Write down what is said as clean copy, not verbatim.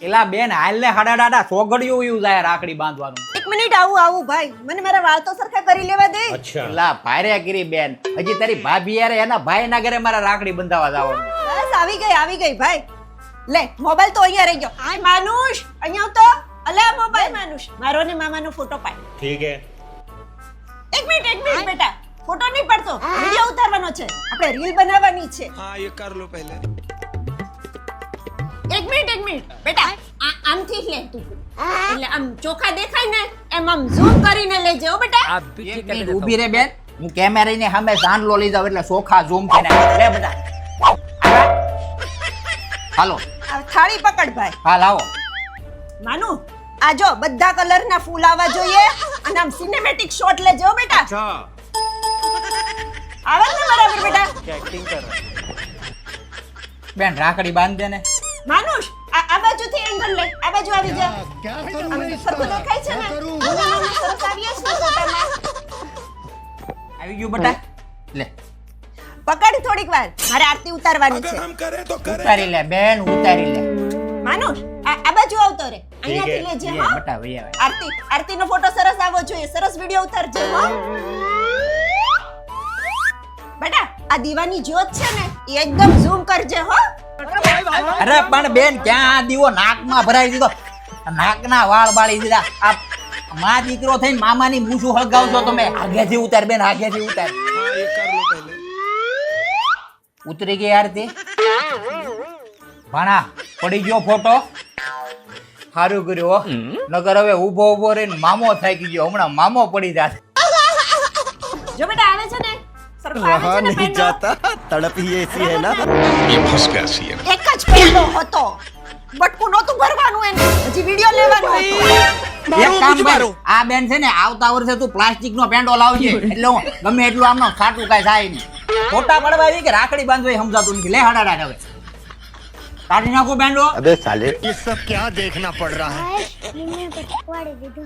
એલા બેન હાલ ને હાડા સોગડિયું એવું જાય રાખડી બાંધવાનું. એક મિનિટ આવું ભાઈ, મને મારા વાળ તો સરખા કરી લેવા દે. એલા ભારે ગીરી બેન, હજી તારી ભાભી યારે એના ભાઈ ના ઘરે મારા રાખડી બંધાવા જવાનું. બસ આવી ગઈ ભાઈ. લે મોબાઈલ તો અહીંયા રહી ગયો. આ માનુષ અહીંયા આવ તો. અલે આ મોબાઈલ માનુષ, મારો ને મામાનો ફોટો પાડ. ઠીક હે. એક મિનિટ બેટા, ફોટો નહીં પડતો, વિડિયો ઉતારવાનો છે, આપણે રીલ બનાવવાની છે. हाँ ये कर लो पहले. એક મિનિટ બેટા, આમથી જ લે તું, એટલે આમ ચોખા દેખાય ને એમ આમ ઝૂમ કરીને લેજે હો બેટા. એક મિનિટ ઊભી રે બેન, હું કેમેરાની સામે સાંડલો લઈ જાવ એટલે સોખા ઝૂમ થઈને લે બધા. હાલો આ થાળી પકડ ભાઈ. હા લાવો. માનુ આ જો બધા કલરના ફૂલ આવવા જોઈએ અને આમ સિનેમેટિક શોટ લેજે હો બેટા. આવે ને બરાબર બેટા? एक्टिंग कर रहा બેન રાખડી બાંધ દે ને. માનુષ આ બાજુથી એંગલ લે, આ બાજુ આવી જા. આમ સરખું દેખાય છે ને? મને સરસ આવીએ છે ફોટામાં. આવી ગયું બેટા, લે પકડ થોડીક વાર, મારે આરતી ઉતારવાની अगर છે. हम करें तो करें. ઉતારી લે બેન, ઉતારી લે. માનુષ આ બાજુ આવતો રે, અહીંયાથી લેજે લે હો. બેટા વઈ આવે. આરતીનો ફોટો સરસ આવવો જોઈએ, સરસ વિડિયો ઉતારજે હો. બેટા આ દીવાની જ્યોત છે ને એ એકદમ ઝૂમ કરજે હો. અરે પણ બેન ક્યાં આ દીવો નાકમાં ભરાઈ દીધો, નાકના વાળ બાળી દીધા. આ માં દીકરો થઈને મામાની મૂછું હળગાવજો તમે. આગેથી ઉતાર બેન, આગેથી ઉતાર. हाँ ये कर लो पहले. ઉતરી ગઈ આરતી. ભાણા પડી ગયો ફોટો. સારું કર્યું હો, નગર હવે ઊભો રહીને મામો થઈ ગયો. હમણાં મામો પડી જાત. જો બેટા આવે છે ને, સરખો આવે છે ને પેંડો. तड़प ही ऐसी है ना. એક જ પેંડો હતો, બટકું નહોતું ભરવાનું એને, હજી વિડિયો લેવાનો હતો. એક કામ કર, આ બેન છે ને આવતા વર્ષે તું પ્લાસ્ટિક નો પેંડો લાવજે, એટલે હું ગમે એટલું આમનો ખાટું કાંઈ થાય નહીં. ફોટા પડવા આવી કે રાખડી બાંધવા એ સમજાતું નથી. લે હાડા હવે કાઢી નાખો પેંડો. अबे साले ये सब क्या देखना पड़ रहा है. મેં પટકવાડી દીધો.